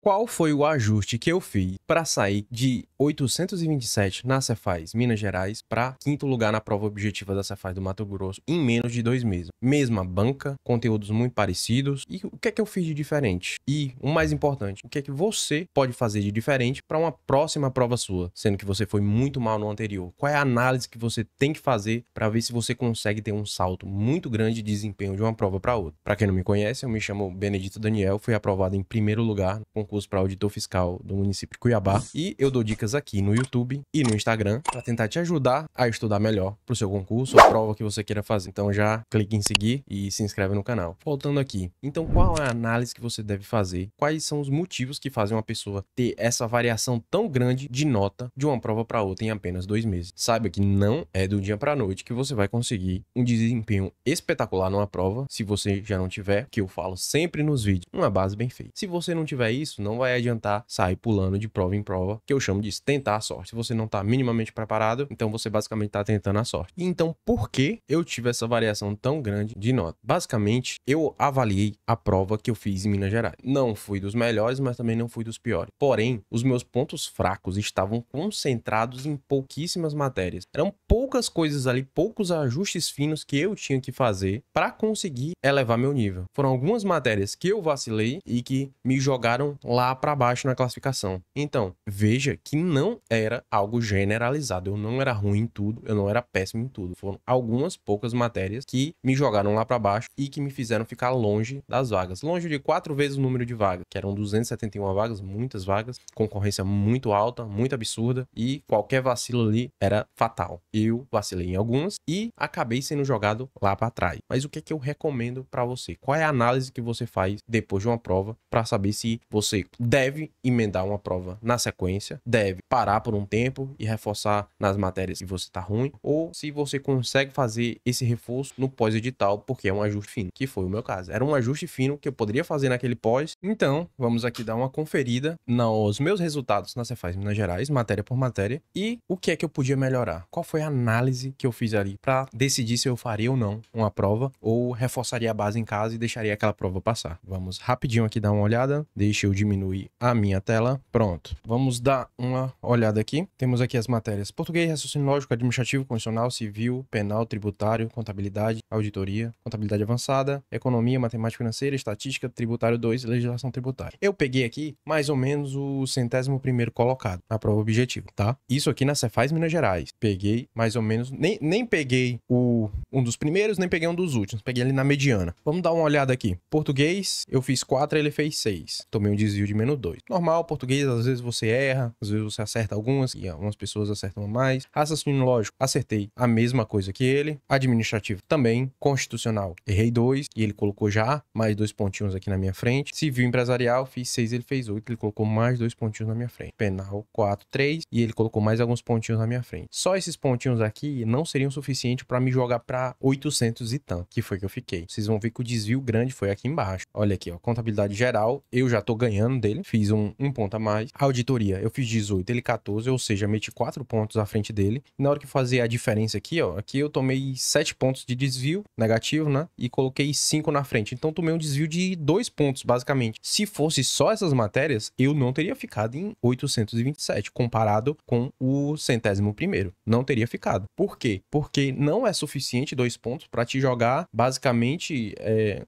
Qual foi o ajuste que eu fiz para sair de 827 na Cefaz Minas Gerais para quinto lugar na prova objetiva da Cefaz do Mato Grosso em menos de 2 meses? Mesma banca, conteúdos muito parecidos. E o que é que eu fiz de diferente? E o mais importante, o que é que você pode fazer de diferente para uma próxima prova sua, sendo que você foi muito mal no anterior? Qual é a análise que você tem que fazer para ver se você consegue ter um salto muito grande de desempenho de uma prova para outra? Para quem não me conhece, eu me chamo Benedito Daniel, fui aprovado em primeiro lugar no concurso para auditor fiscal do município de Cuiabá, e eu dou dicas aqui no YouTube e no Instagram para tentar te ajudar a estudar melhor para o seu concurso ou prova que você queira fazer. Então já clique em seguir e se inscreve no canal. Voltando aqui, então qual é a análise que você deve fazer? Quais são os motivos que fazem uma pessoa ter essa variação tão grande de nota de uma prova para outra em apenas 2 meses? Saiba que não é do dia para noite que você vai conseguir um desempenho espetacular numa prova, se você já não tiver, que eu falo sempre nos vídeos, uma base bem feita. Se você não tiver isso, não vai adiantar sair pulando de prova em prova, que eu chamo de tentar a sorte. Se você não tá minimamente preparado, então você basicamente tá tentando a sorte. E então, por que eu tive essa variação tão grande de nota? Basicamente, eu avaliei a prova que eu fiz em Minas Gerais. Não fui dos melhores, mas também não fui dos piores. Porém, os meus pontos fracos estavam concentrados em pouquíssimas matérias. Eram poucas coisas ali, poucos ajustes finos que eu tinha que fazer para conseguir elevar meu nível. Foram algumas matérias que eu vacilei e que me jogaram lá para baixo na classificação. Então, veja que não era algo generalizado. Eu não era ruim em tudo, eu não era péssimo em tudo. Foram algumas poucas matérias que me jogaram lá para baixo e que me fizeram ficar longe das vagas. Longe de 4 vezes o número de vagas, que eram 271 vagas, muitas vagas, concorrência muito alta, muito absurda, e qualquer vacilo ali era fatal. Eu vacilei em algumas e acabei sendo jogado lá para trás. Mas o que é que eu recomendo para você? Qual é a análise que você faz depois de uma prova para saber se você deve emendar uma prova na sequência, deve parar por um tempo e reforçar nas matérias que você tá ruim, ou se você consegue fazer esse reforço no pós-edital, porque é um ajuste fino, que foi o meu caso. Era um ajuste fino que eu poderia fazer naquele pós. Então, vamos aqui dar uma conferida nos meus resultados na Cefaz Minas Gerais, matéria por matéria, e o que é que eu podia melhorar. Qual foi a análise que eu fiz ali para decidir se eu faria ou não uma prova, ou reforçaria a base em casa e deixaria aquela prova passar. Vamos rapidinho aqui dar uma olhada. Deixa eu diminuir a minha tela. Pronto. Vamos dar uma olhada aqui. Temos aqui as matérias: português, raciocínio lógico, administrativo, constitucional, civil, penal, tributário, contabilidade, auditoria, contabilidade avançada, economia, matemática financeira, estatística, tributário 2 e legislação tributária. Eu peguei aqui mais ou menos o 101º colocado na prova objetiva, tá? Isso aqui na Cefaz Minas Gerais. Peguei mais ou menos, nem peguei um dos primeiros, nem peguei um dos últimos. Peguei ali na mediana. Vamos dar uma olhada aqui. Português, eu fiz 4, ele fez 6. Tomei um desvio de menos 2. Normal, português, às vezes você erra, às vezes você acerta algumas, e algumas pessoas acertam mais. Raciocínio lógico, acertei a mesma coisa que ele. Administrativo também. Constitucional, errei 2, e ele colocou já mais 2 pontinhos aqui na minha frente. Civil empresarial, fiz 6, ele fez 8, ele colocou mais 2 pontinhos na minha frente. Penal, 4, 3, e ele colocou mais alguns pontinhos na minha frente. Só esses pontinhos aqui não seriam suficientes para me jogar para 800 e tanto, que foi que eu fiquei. Vocês vão ver que o desvio grande foi aqui embaixo. Olha aqui, ó, contabilidade geral, eu já tô ganhando dele, fiz um ponto a mais. Auditoria, eu fiz 18, ele 14, ou seja, meti 4 pontos à frente dele. E na hora que fazer a diferença aqui, ó, aqui eu tomei 7 pontos de desvio negativo, né? E coloquei 5 na frente. Então tomei um desvio de 2 pontos, basicamente. Se fosse só essas matérias, eu não teria ficado em 827, comparado com o 101º. Não teria ficado. Por quê? Porque não é suficiente 2 pontos para te jogar, basicamente,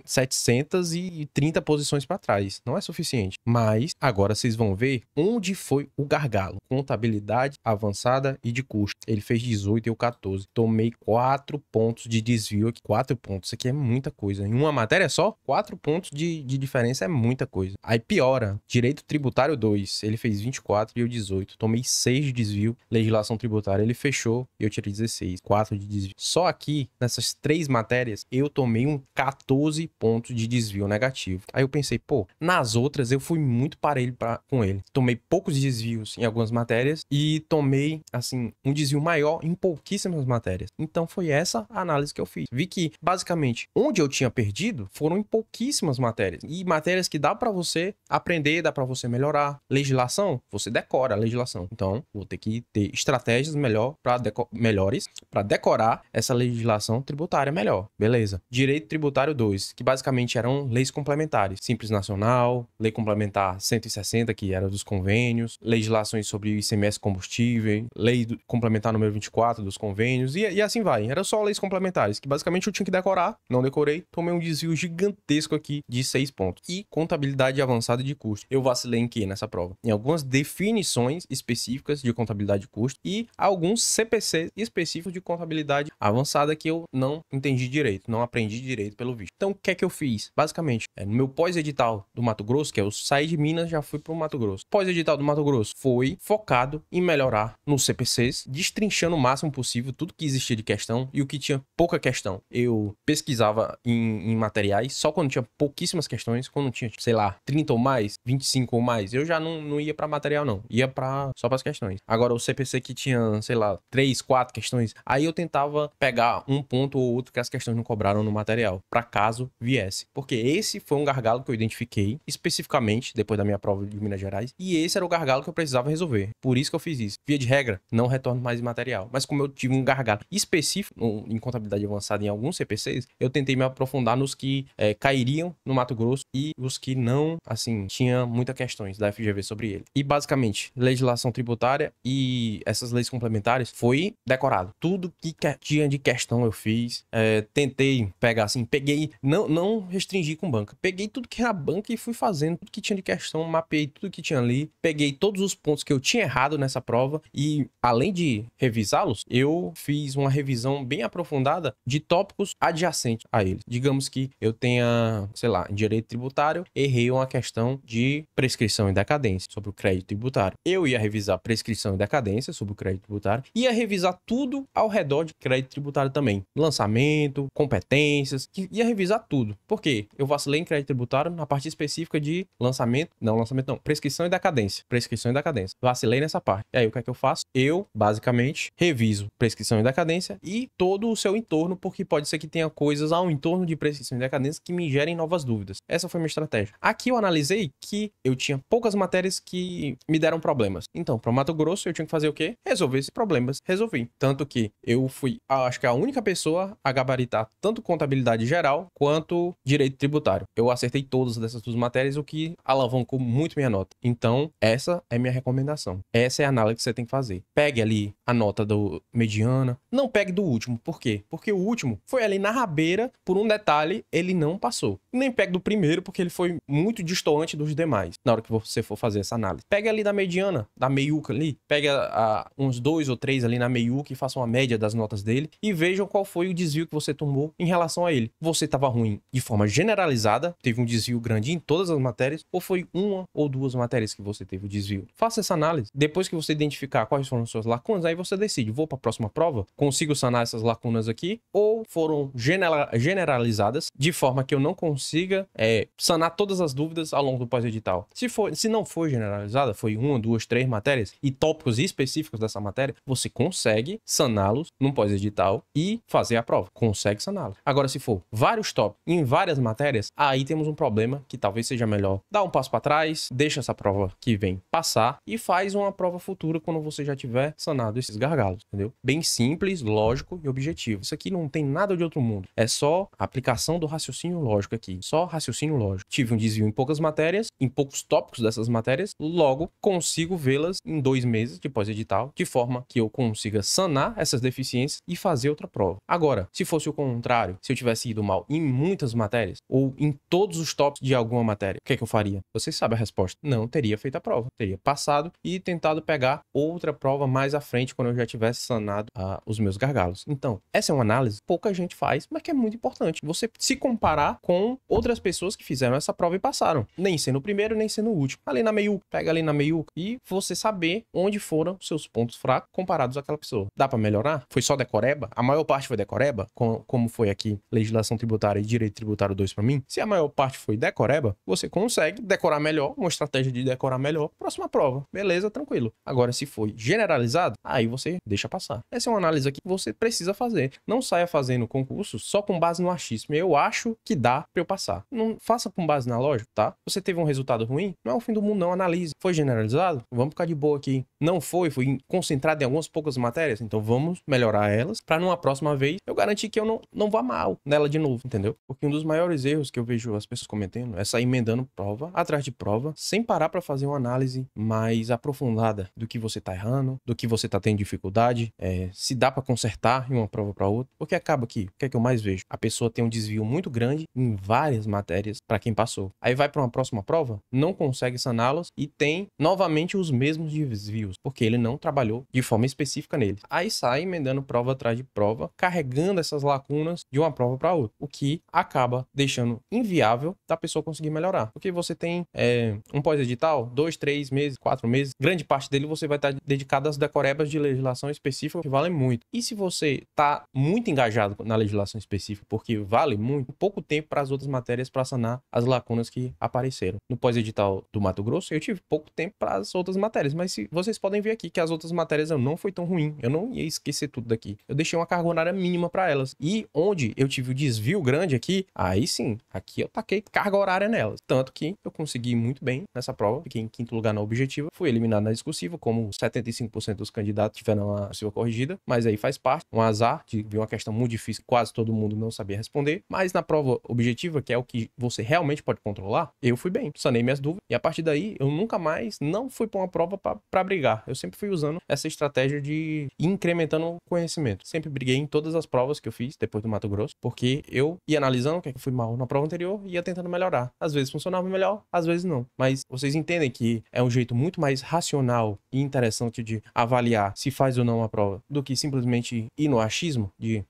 730 posições para trás. Não é suficiente. Mas agora vocês vão ver onde foi o gargalo. Contabilidade avançada e de custo. Ele fez 18 e eu 14. Tomei 4 pontos de desvio aqui. 4 pontos. Isso aqui é muita coisa. Em uma matéria só, 4 pontos de diferença é muita coisa. Aí piora. Direito tributário 2. Ele fez 24 e eu 18. Tomei 6 de desvio. Legislação tributária ele fechou e eu tirei 16. 4 de desvio. Só aqui, nessas 3 matérias, eu tomei 14 pontos de desvio negativo. Aí eu pensei, pô, nas outras eu fui muito parelho com ele. Tomei poucos desvios em algumas matérias e tomei, assim, um desvio maior em pouquíssimas matérias. Então foi essa a análise que eu fiz. Vi que, basicamente, onde eu tinha perdido foram em pouquíssimas matérias. E matérias que dá pra você aprender, dá pra você melhorar. Legislação, você decora a legislação. Então, vou ter que ter estratégias melhor pra melhores para decorar essa legislação tributária melhor. Beleza. Direito Tributário 2, que basicamente eram leis complementares. Simples Nacional, Lei Complementar 160, que era dos convênios, legislações sobre ICMS combustível, Lei Complementar número 24 dos convênios, e assim vai. Eram só leis complementares, que basicamente eu tinha que decorar, não decorei, tomei um desvio gigantesco aqui de 6 pontos. E contabilidade avançada de custo. Eu vacilei em quê nessa prova? Em algumas definições específicas de contabilidade de custo e alguns CPC específicos de contabilidade avançada que eu não entendi direito, não aprendi direito pelo visto. Então, o que é que eu fiz? Basicamente, no meu pós-edital do Mato Grosso, que eu saí de Minas, já fui para o Mato Grosso. Pós-edital do Mato Grosso foi focado em melhorar nos CPCs, destrinchando o máximo possível tudo que existia de questão e o que tinha pouca questão. Eu pesquisava em materiais só quando tinha pouquíssimas questões, quando tinha, sei lá, 30 ou mais, 25 ou mais, eu já não ia para material não, ia só para as questões. Agora o CPC que tinha, sei lá, 3, 4 questões, aí eu tentava pegar um ponto ou outro que as questões não cobraram no material, para caso viesse. Porque esse foi um gargalo que eu identifiquei especificamente depois da minha prova de Minas Gerais, e esse era o gargalo que eu precisava resolver. Por isso que eu fiz isso. Via de regra, não retorno mais material. Mas como eu tive um gargalo específico em contabilidade avançada em alguns CPCs, eu tentei me aprofundar nos que cairiam no Mato Grosso e os que não, assim, tinha muitas questões da FGV sobre ele. E basicamente, legislação tributária e essas leis complementares foi decorado. Tudo que tinha de questão eu fiz. Tentei pegar assim, peguei, não restringi com banca. Peguei tudo que era banca e fui fazendo tudo que tinha de questão, mapeei tudo que tinha ali, peguei todos os pontos que eu tinha errado nessa prova e, além de revisá-los, eu fiz uma revisão bem aprofundada de tópicos adjacentes a eles. Digamos que eu tenha, sei lá, em direito tributário, errei uma questão de prescrição e decadência sobre o crédito tributário. Eu ia revisar prescrição e decadência sobre o crédito tributário, ia revisar tudo ao redor de crédito tributário também. Lançamento, competências, ia revisar tudo. Por quê? Eu vacilei em crédito tributário na parte específica de prescrição e decadência. Prescrição e decadência. Vacilei nessa parte. E aí, o que é que eu faço? Eu, basicamente, reviso prescrição e decadência e todo o seu entorno, porque pode ser que tenha coisas ao entorno de prescrição e decadência que me gerem novas dúvidas. Essa foi a minha estratégia. Aqui eu analisei que eu tinha poucas matérias que me deram problemas. Então, para o Mato Grosso, eu tinha que fazer o quê? Resolver esses problemas. Resolvi. Tanto que eu fui, acho que a única pessoa a gabaritar tanto contabilidade geral quanto direito tributário. Eu acertei todas dessas duas matérias, o que alavancou muito minha nota. Então, essa é minha recomendação. Essa é a análise que você tem que fazer. Pegue ali a nota do mediana. Não pegue do último. Por quê? Porque o último foi ali na rabeira, por um detalhe, ele não passou. Nem pegue do primeiro, porque ele foi muito distoante dos demais, na hora que você for fazer essa análise. Pegue ali da mediana, da meiuca ali, pegue uns 2 ou 3 ali na meiuca e faça uma média das notas dele e vejam qual foi o desvio que você tomou em relação a ele. Você estava ruim de forma generalizada, teve um desvio grande em todas as matérias, ou foi uma ou duas matérias que você teve o desvio? Faça essa análise. Depois que você identificar quais foram as suas lacunas, aí você decide, vou para a próxima prova, consigo sanar essas lacunas aqui, ou foram generalizadas de forma que eu não consiga sanar todas as dúvidas ao longo do pós-edital. Se não for generalizada, foi 1, 2, 3 matérias e tópicos específicos dessa matéria, você consegue saná-los num pós-edital e fazer a prova. Consegue saná-los. Agora, se for vários tópicos em várias matérias, aí temos um problema que talvez seja melhor dar um passo para trás, deixa essa prova que vem passar e faz uma prova futura quando você já tiver sanado esses gargalos, entendeu? Bem simples, lógico e objetivo. Isso aqui não tem nada de outro mundo. É só aplicação do raciocínio lógico aqui. Só raciocínio lógico. Tive um desvio em poucas matérias, em poucos tópicos dessas matérias, logo consigo vê-las em 2 meses de pós-edital, de forma que eu consiga sanar essas deficiências e fazer outra prova. Agora, se fosse o contrário, se eu tivesse ido mal em muitas matérias, ou em todos os tópicos de alguma matéria, o que é que eu faria? Vocês sabem a resposta. Não teria feito a prova. Teria passado e tentado pegar outra prova mais à frente, quando eu já tivesse sanado os meus gargalos. Então, essa é uma análise que pouca gente faz, mas que é muito importante. Você se comparar com outras pessoas que fizeram essa prova e passaram. Nem sendo o primeiro, nem sendo o último. Ali na meiuca, pega ali na meiuca e você saber onde foram seus pontos fracos comparados àquela pessoa. Dá pra melhorar? Foi só decoreba? A maior parte foi decoreba? Como foi aqui, legislação tributária e direito tributário 2 pra mim? Se a maior parte foi decoreba, você consegue decorar melhor, uma estratégia de decorar melhor, próxima prova. Beleza, tranquilo. Agora, se foi generalizado, aí você deixa passar. Essa é uma análise aqui que você precisa fazer. Não saia fazendo concurso só com base no achismo. Eu acho que dá pra eu passar. Não faça com base na lógica, tá? Você teve um resultado ruim? Não é o fim do mundo, não. Analise. Foi generalizado? Vamos ficar de boa aqui. Não foi concentrado em algumas poucas matérias? essa. Então vamos melhorar elas para numa próxima vez eu garantir que eu não vá mal nela de novo, entendeu? Porque um dos maiores erros que eu vejo as pessoas cometendo é sair emendando prova atrás de prova sem parar para fazer uma análise mais aprofundada do que você tá errando, do que você tá tendo dificuldade, se dá para consertar em uma prova para outra. Porque acaba aqui, o que é que eu mais vejo? A pessoa tem um desvio muito grande em várias matérias para quem passou. Aí vai para uma próxima prova, não consegue saná-las e tem novamente os mesmos desvios, porque ele não trabalhou de forma específica neles. Aí sai emendando prova atrás de prova, carregando essas lacunas de uma prova para outra, o que acaba deixando inviável da pessoa conseguir melhorar. Porque você tem um pós-edital, 2, 3 meses, 4 meses, grande parte dele você vai estar dedicado às decorebas de legislação específica que valem muito. E se você está muito engajado na legislação específica, porque vale muito, pouco tempo para as outras matérias para sanar as lacunas que apareceram. No pós-edital do Mato Grosso, eu tive pouco tempo para as outras matérias, mas vocês podem ver aqui que as outras matérias eu não foi tão ruim, eu não ia esquecer tudo daqui. Eu deixei uma carga horária mínima para elas. E onde eu tive o desvio grande aqui, aí sim, aqui eu taquei carga horária nelas. Tanto que eu consegui muito bem nessa prova, fiquei em quinto lugar na objetiva, fui eliminado na discursiva, como 75% dos candidatos tiveram a sua corrigida, mas aí faz parte, um azar, de uma questão muito difícil, quase todo mundo não sabia responder, mas na prova objetiva, que é o que você realmente pode controlar, eu fui bem, sanei minhas dúvidas, e a partir daí eu nunca mais não fui para uma prova para brigar, eu sempre fui usando essa estratégia de ir incrementando o conhecimento, sempre briguei em todas as provas que eu fiz depois do Mato Grosso, porque eu ia analisando o que é que eu fui mal na prova anterior e ia tentando melhorar, às vezes funcionava melhor, às vezes não, mas vocês entendem que é um jeito muito mais racional e interessante de avaliar se faz ou não a prova, do que simplesmente ir no achismo de,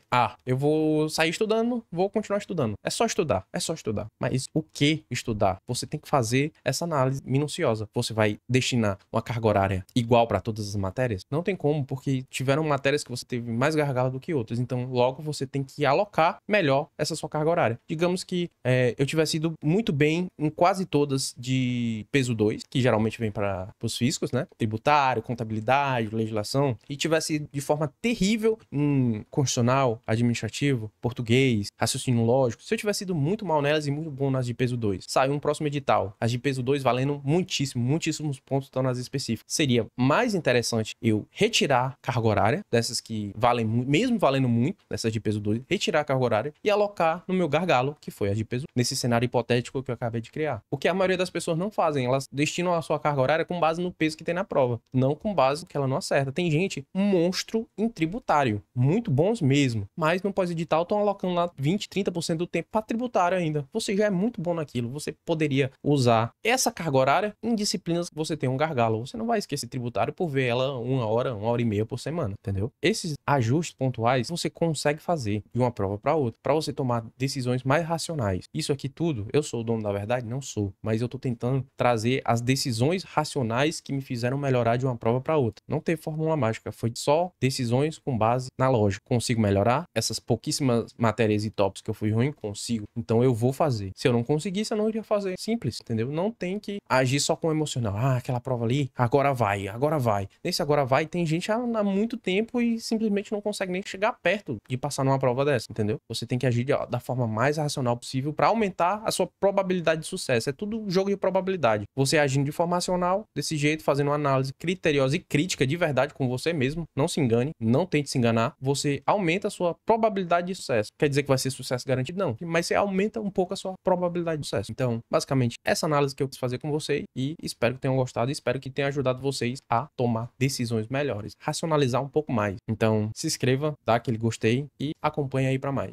eu vou sair estudando, vou continuar estudando. É só estudar, é só estudar. Mas o que estudar? Você tem que fazer essa análise minuciosa. Você vai destinar uma carga horária igual para todas as matérias? Não tem como, porque tiveram matérias que você teve mais gargalo do que outras. Então, logo você tem que alocar melhor essa sua carga horária. Digamos que eu tivesse ido muito bem em quase todas de peso 2, que geralmente vem para os físicos, né? Tributário, contabilidade, legislação, e tivesse ido de forma terrível em constitucional, administrativo, português, raciocínio lógico. Se eu tivesse ido muito mal nelas e muito bom nas de peso 2, saiu um próximo edital, as de peso 2 valendo muitíssimos pontos estão nas específicas. Seria mais interessante eu retirar carga horária dessas que valem, mesmo valendo muito, dessas de peso 2, retirar a carga horária e alocar no meu gargalo, que foi a de peso 1, nesse cenário hipotético que eu acabei de criar. O que a maioria das pessoas não fazem, elas destinam a sua carga horária com base no peso que tem na prova, não com base que ela não acerta. Tem gente, um monstro em tributário, muito bons mesmo, mas no pós-edital estão alocando lá 20, 30% do tempo para tributário ainda. Você já é muito bom naquilo, você poderia usar essa carga horária em disciplinas que você tem um gargalo. Você não vai esquecer tributário por ver ela 1 hora e meia por semana, entendeu? Esses ajustes pontuais você consegue fazer de uma prova para outra, para você tomar decisões mais racionais. Isso aqui tudo, eu sou o dono da verdade? Não sou, mas eu tô tentando trazer as decisões racionais que me fizeram melhorar de uma prova para outra. Não teve fórmula mágica, foi só decisões com base na lógica. Consigo melhorar essas pouquíssimas matérias e tópicos que eu fui ruim? Consigo. Então eu vou fazer. Se eu não conseguisse, eu não iria fazer. Simples, entendeu? Não tem que agir só com o emocional. Aquela prova ali, agora vai, agora vai. Nesse agora vai, tem gente há muito tempo e simplesmente não consegue nem chegar perto de passar numa prova dessa, entendeu? Você tem que agir da forma mais racional possível para aumentar a sua probabilidade de sucesso. É tudo jogo de probabilidade. Você agindo de forma racional, desse jeito, fazendo uma análise criteriosa e crítica de verdade com você mesmo, não se engane, não tente se enganar, você aumenta a sua probabilidade de sucesso. Quer dizer que vai ser sucesso garantido? Não, mas você aumenta um pouco a sua probabilidade de sucesso. Então, basicamente, essa análise que eu quis fazer com vocês e espero que tenham gostado e espero que tenha ajudado vocês a tomar decisões melhores, racionalizar um pouco mais. Então, se inscreva, dá aquele gostei e acompanhe aí para mais.